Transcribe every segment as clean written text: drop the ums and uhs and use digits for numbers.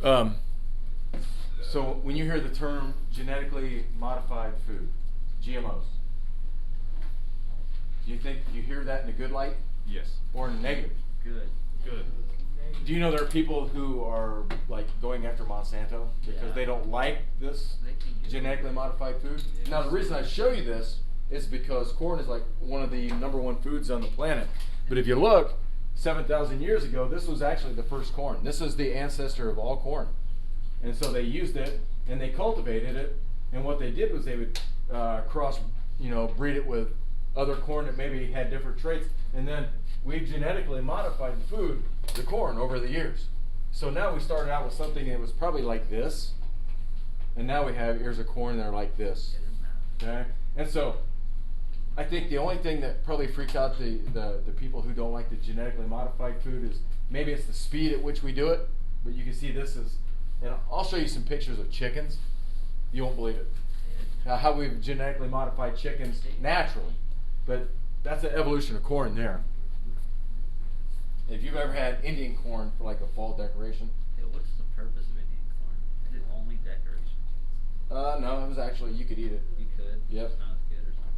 Um, so when you hear the term genetically modified food, GMOs, do you think you hear that in a good light? Yes. Or in a negative? Good. Good. Do you know there are people who are like going after Monsanto because Yeah. they don't like this They can get genetically modified food? Yes. Now the reason I show you this is because corn is like one of the #1 foods on the planet. But if you look, 7,000 years ago, this was actually the first corn. This is the ancestor of all corn. And so they used it and they cultivated it. And what they did was they would breed it with other corn that maybe had different traits. And then we genetically modified the food, the corn, over the years. So now we started out with something that was probably like this. And now we have ears of corn that are like this. Okay? And so I think the only thing that probably freaks out the people who don't like the genetically modified food is maybe it's the speed at which we do it. But you can see this is, and I'll show you some pictures of chickens. You won't believe it. How we've genetically modified chickens naturally. But that's the evolution of corn there. If you've ever had Indian corn for like a fall decoration. Yeah, what's the purpose of Indian corn? Is it only decoration? No, it was actually, you could eat it. You could? Yep. It's not as good or something.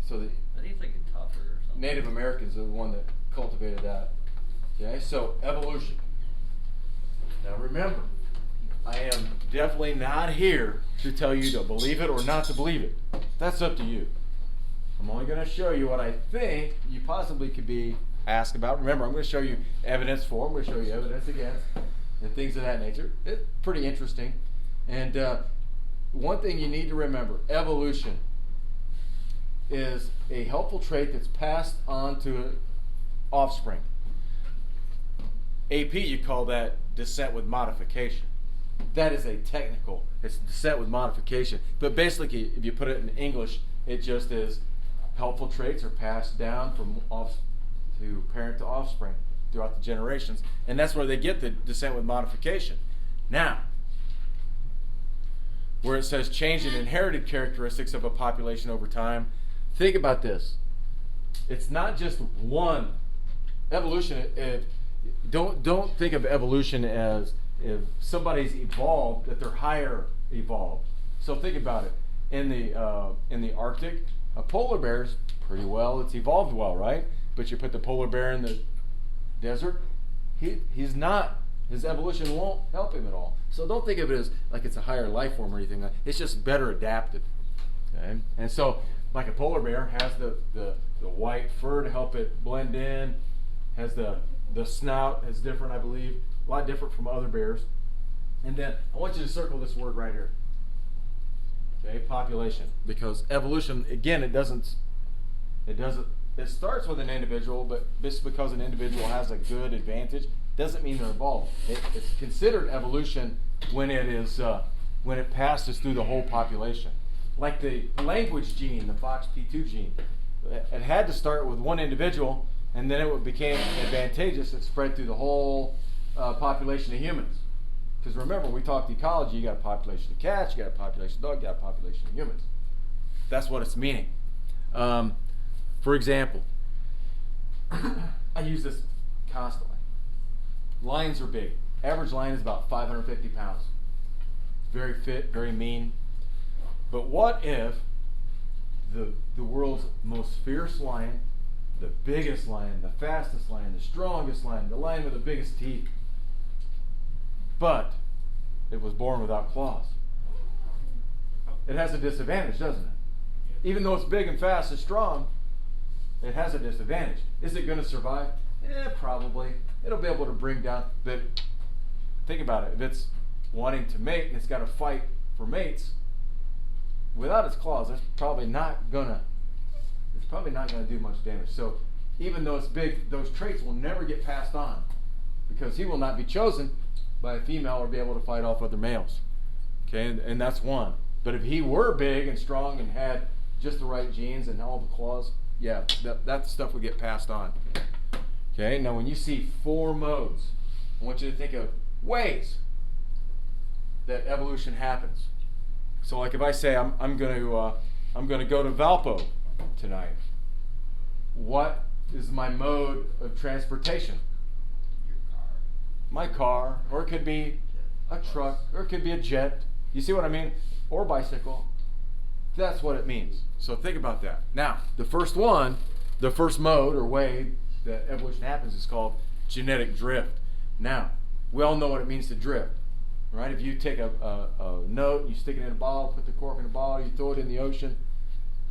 So the I think it's like a tougher or something. Native Americans are the one that cultivated that. Okay, so evolution. Now remember, I am definitely not here to tell you to believe it or not to believe it. That's up to you. I'm only going to show you what I think you possibly could be asked about. Remember, I'm going to show you evidence for, I'm going to show you evidence against, and things of that nature. It's pretty interesting. And one thing you need to remember, evolution is a helpful trait that's passed on to offspring. AP, you call that descent with modification. That is a technical, it's descent with modification. But basically, if you put it in English, it just is helpful traits are passed down from to parent to offspring throughout the generations. And that's where they get the descent with modification. Now, where it says change in inherited characteristics of a population over time, think about this. It's not just one. Evolution, don't think of evolution as if somebody's evolved, that they're higher evolved. So think about it. In the Arctic, a polar bear's pretty well, it's evolved well, right? But you put the polar bear in the desert, he's not. His evolution won't help him at all. So don't think of it as like it's a higher life form or anything. It's just better adapted. Okay? And so, like a polar bear has the white fur to help it blend in, has the snout is different, I believe, a lot different from other bears. And then I want you to circle this word right here. Okay, population, because evolution, again, it starts with an individual, but just because an individual has a good advantage doesn't mean they're evolved. It's considered evolution when it passes through the whole population. Like the language gene, the FOXP2 gene, it had to start with one individual, and then it became advantageous. It spread through the whole population of humans. Because remember, we talked ecology. You got a population of cats, you got a population of dogs, you got a population of humans. That's what it's meaning. For example, I use this constantly. Lions are big. Average lion is about 550 pounds. Very fit, very mean. But what if the world's most fierce lion, the biggest lion, the fastest lion, the strongest lion, the lion with the biggest teeth, but it was born without claws? It has a disadvantage, doesn't it? Even though it's big and fast and strong, it has a disadvantage. Is it going to survive? Probably. It'll be able to bring down, but think about it. If it's wanting to mate and it's got to fight for mates, without its claws, it's probably not gonna do much damage. So even though it's big, those traits will never get passed on because he will not be chosen by a female or be able to fight off other males. Okay, and that's one. But if he were big and strong and had just the right genes and all the claws, yeah, that stuff would get passed on. Okay, now when you see 4 modes, I want you to think of ways that evolution happens. So like if I say I'm going to go to Valpo tonight, what is my mode of transportation? Your car. My car, or it could be a truck, or it could be a jet. You see what I mean? Or bicycle. That's what it means. So think about that. Now, the first one, the first mode or way that evolution happens is called genetic drift. Now, we all know what it means to drift, right? If you take a note, you stick it in a bottle, put the cork in a bottle, you throw it in the ocean,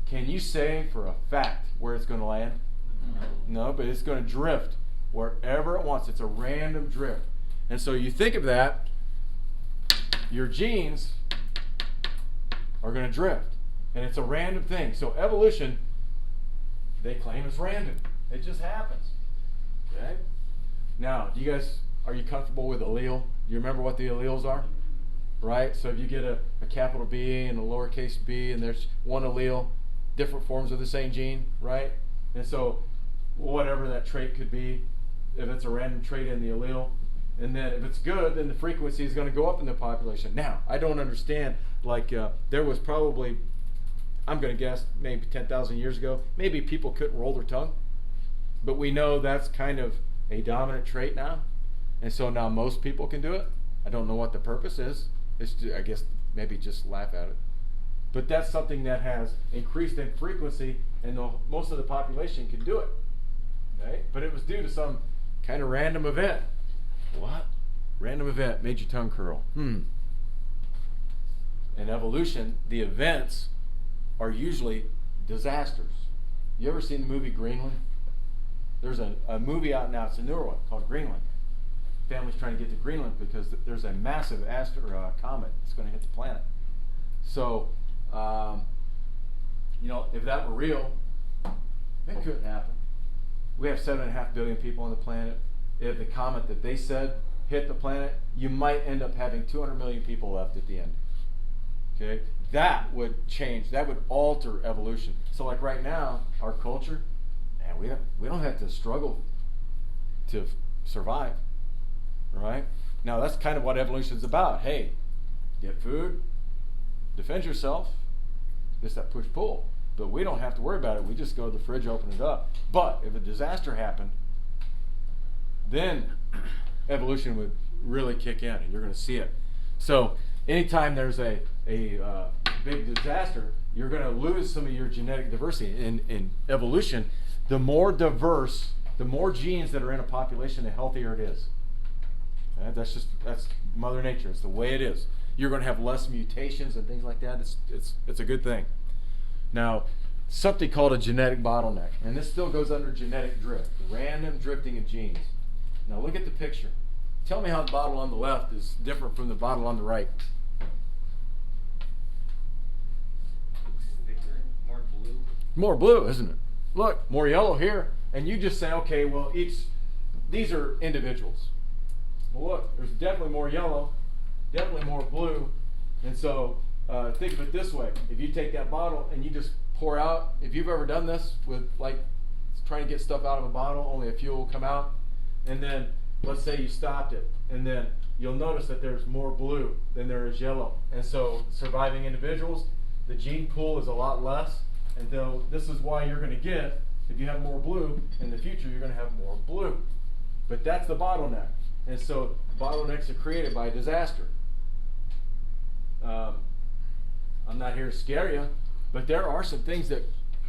can you say for a fact where it's going to land? No, but it's going to drift wherever it wants. It's a random drift. And so you think of that, your genes are going to drift. And it's a random thing. So evolution, they claim is random. It just happens. Okay? Now, are you comfortable with allele? Do you remember what the alleles are? Right? So if you get a capital B and a lowercase b, and there's one allele, different forms of the same gene, right? And so whatever that trait could be, if it's a random trait in the allele, and then if it's good, then the frequency is going to go up in the population. Now, I don't understand, there was probably, I'm going to guess, maybe 10,000 years ago, maybe people couldn't roll their tongue, but we know that's kind of a dominant trait now, and so now most people can do it. I don't know what the purpose is. I guess maybe just laugh at it. But that's something that has increased in frequency, and most of the population can do it. Okay? But it was due to some kind of random event. What? Random event made your tongue curl. In evolution, the events are usually disasters. You ever seen the movie Greenland? There's a movie out now, it's a newer one, called Greenland. Family's trying to get to Greenland because there's a massive comet that's going to hit the planet. So, if that were real, it couldn't happen. We have 7.5 billion people on the planet. If the comet that they said hit the planet, you might end up having 200 million people left at the end. Okay? That would change. That would alter evolution. So like right now, our culture, man, we don't have to struggle to survive. Right? Now that's kind of what evolution is about. Hey, get food, defend yourself. It's that push-pull. But we don't have to worry about it. We just go to the fridge, open it up. But if a disaster happened, then evolution would really kick in, and you're going to see it. So anytime there's a big disaster, you're going to lose some of your genetic diversity. In evolution, the more diverse, the more genes that are in a population, the healthier it is. That's Mother Nature. It's the way it is. You're going to have less mutations and things like that. It's a good thing. Now, something called a genetic bottleneck, and this still goes under genetic drift, the random drifting of genes. Now look at the picture. Tell me how the bottle on the left is different from the bottle on the right. Looks thicker, more blue. More blue, isn't it? Look, more yellow here. And you just say, okay, well, these are individuals. Well, look, there's definitely more yellow, definitely more blue. And so think of it this way. If you take that bottle and you just pour out, if you've ever done this with trying to get stuff out of a bottle, only a few will come out. And then let's say you stopped it, and then you'll notice that there's more blue than there is yellow. And so surviving individuals, the gene pool is a lot less. And so this is why you're going to get, if you have more blue, in the future you're going to have more blue. But that's the bottleneck. And so bottlenecks are created by disaster. I'm not here to scare you, but there are some things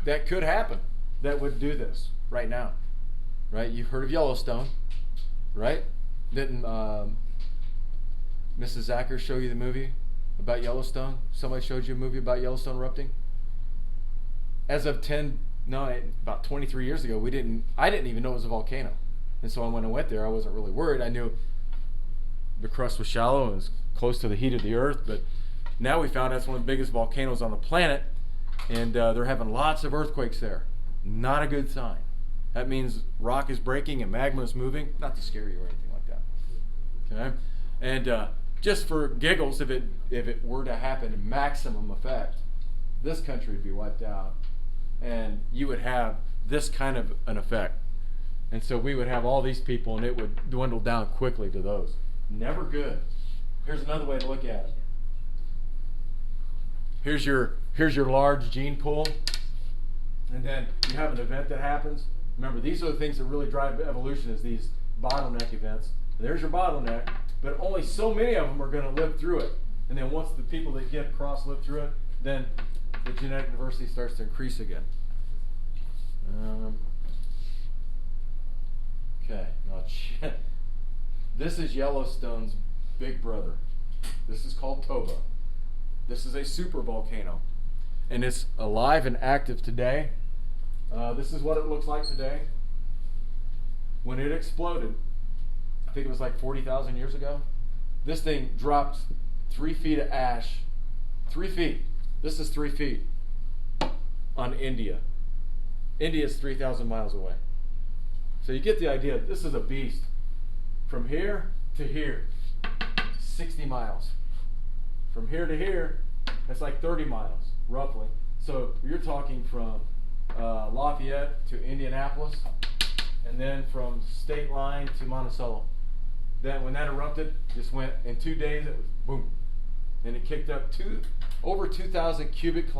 that could happen that would do this right now. Right? You've heard of Yellowstone, right? Didn't Mrs. Zacher show you the movie about Yellowstone? Somebody showed you a movie about Yellowstone erupting? As of about 23 years ago, I didn't even know it was a volcano. And so when I went there, I wasn't really worried. I knew the crust was shallow and was close to the heat of the earth, but now we found that's one of the biggest volcanoes on the planet, and they're having lots of earthquakes there. Not a good sign. That means rock is breaking and magma is moving. Not to scare you or anything like that. Okay? And just for giggles, if it were to happen in maximum effect, this country would be wiped out, and you would have this kind of an effect. And so we would have all these people, and it would dwindle down quickly to those. Never good. Here's another way to look at it. Here's your large gene pool, and then you have an event that happens. Remember, these are the things that really drive evolution, is these bottleneck events. There's your bottleneck, but only so many of them are going to live through it. And then once the people that get across live through it, then the genetic diversity starts to increase again. Okay, now this is Yellowstone's big brother. This is called Toba. This is a super volcano, and it's alive and active today. This is what it looks like today. When it exploded, I think it was like 40,000 years ago, this thing dropped 3 feet of ash. 3 feet. This is 3 feet on India. India is 3,000 miles away. So you get the idea. This is a beast. From here to here, 60 miles. From here to here, that's like 30 miles, roughly. So you're talking from Lafayette to Indianapolis, and then from state line to Monticello. Then when that erupted, just went in 2 days, it was boom. And it kicked up over 2,000 cubic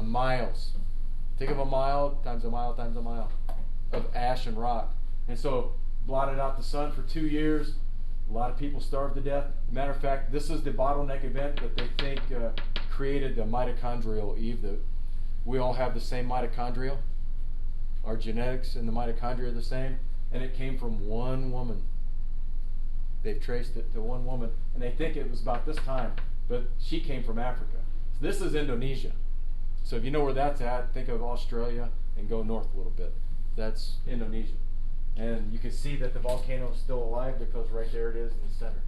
miles. Think of a mile times a mile times a mile of ash and rock. And so blotted out the sun for 2 years. A lot of people starved to death. Matter of fact, this is the bottleneck event that they think created the mitochondrial Eve. That we all have the same mitochondria. Our genetics and the mitochondria are the same. And it came from one woman. They've traced it to one woman. And they think it was about this time. But she came from Africa. So this is Indonesia. So if you know where that's at, think of Australia and go north a little bit. That's Indonesia. And you can see that the volcano is still alive because right there it is in the center.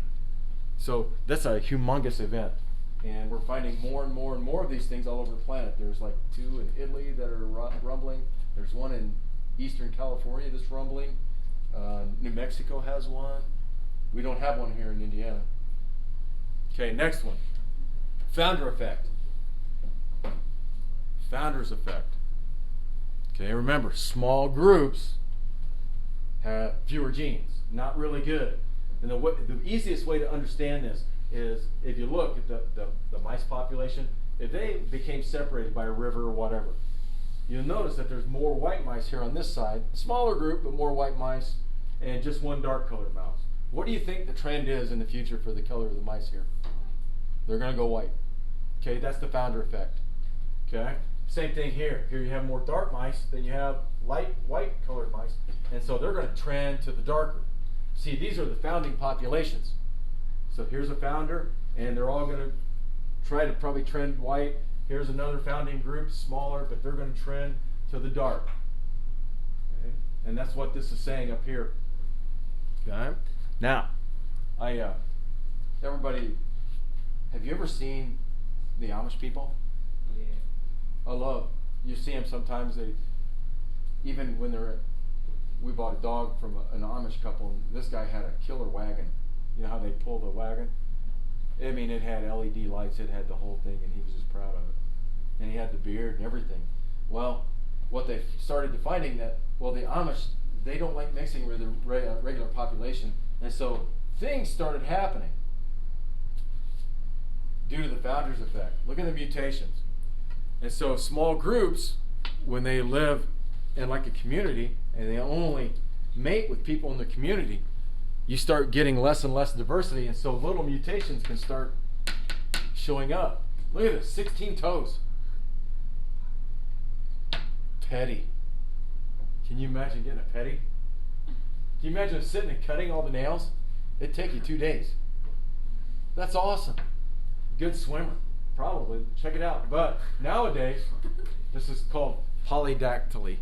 So that's a humongous event. And we're finding more and more and more of these things all over the planet. There's like 2 in Italy that are rumbling. There's one in eastern California that's rumbling. New Mexico has one. We don't have one here in Indiana. Okay, next one. Founder effect. Founder's effect. Okay, remember, small groups have fewer genes. Not really good. And the easiest way to understand this is if you look at the mice population, if they became separated by a river or whatever, you'll notice that there's more white mice here on this side, smaller group, but more white mice, and just one dark colored mouse. What do you think the trend is in the future for the color of the mice here? They're going to go white. Okay, that's the founder effect. Okay, same thing here. Here you have more dark mice than you have light white colored mice, and so they're going to trend to the darker. See, these are the founding populations. So here's a founder, and they're all going to try to probably trend white. Here's another founding group, smaller, but they're going to trend to the dark. Okay? And that's what this is saying up here. Okay. Now, everybody, have you ever seen the Amish people? Yeah. You see them sometimes. Even when we bought a dog from an Amish couple, and this guy had a killer wagon. You know how they pull the wagon? I mean, it had LED lights, it had the whole thing, and he was just proud of it. And he had the beard and everything. Well, what they started to finding that, well, the Amish, they don't like mixing with the regular population. And so things started happening due to the founder's effect. Look at the mutations. And so small groups, when they live in like a community and they only mate with people in the community, you start getting less and less diversity, and so little mutations can start showing up. Look at this, 16 toes. Petty. Can you imagine getting a petty? Can you imagine sitting and cutting all the nails? It'd take you 2 days. That's awesome. Good swimmer, probably. Check it out. But nowadays, this is called polydactyly.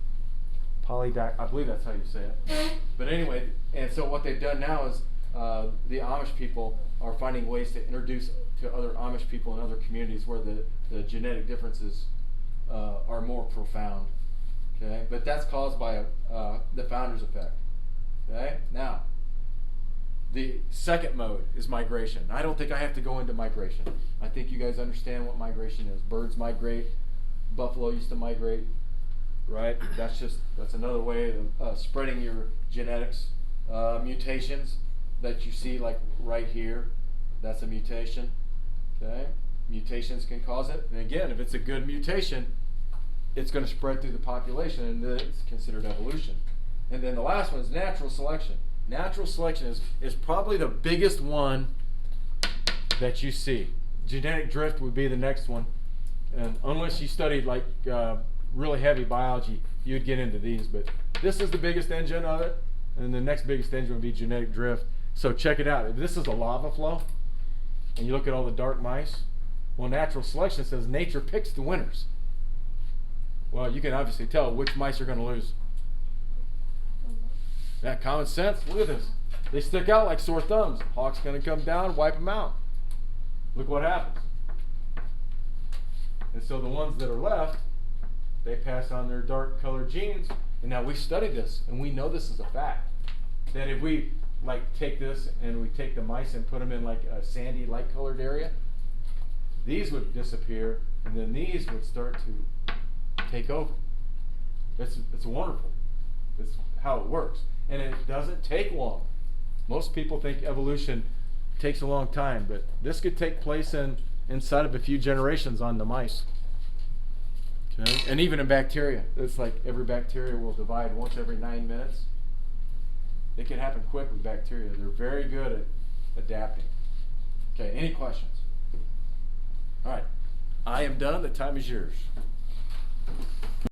I believe that's how you say it. But anyway, and so what they've done now is the Amish people are finding ways to introduce to other Amish people in other communities where the genetic differences are more profound. Okay, but that's caused by the founder's effect. Okay, now the second mode is migration. I don't think I have to go into migration. I think you guys understand what migration is. Birds migrate. Buffalo used to migrate. Right? That's another way of spreading your genetics. Mutations that you see like right here, that's a mutation. Okay? Mutations can cause it. And again, if it's a good mutation, it's going to spread through the population, and it's considered evolution. And then the last one is natural selection. Natural selection is probably the biggest one that you see. Genetic drift would be the next one. And unless you studied like really heavy biology, you'd get into these. But this is the biggest engine of it. And the next biggest engine would be genetic drift. So check it out. If this is a lava flow, and you look at all the dark mice, well, natural selection says nature picks the winners. Well, you can obviously tell which mice are going to lose. That common sense. Look at this. They stick out like sore thumbs. Hawk's going to come down, wipe them out. Look what happens. And so the ones that are left, they pass on their dark colored genes. And now we study this, and we know this is a fact. That if we like take this and we take the mice and put them in like a sandy, light colored area, these would disappear, and then these would start to take over. It's wonderful. It's how it works. And it doesn't take long. Most people think evolution takes a long time, but this could take place inside of a few generations on the mice. Okay? And even in bacteria, it's like every bacteria will divide once every 9 minutes. It can happen quick with bacteria. They're very good at adapting. Okay, any questions? All right, I am done. The time is yours.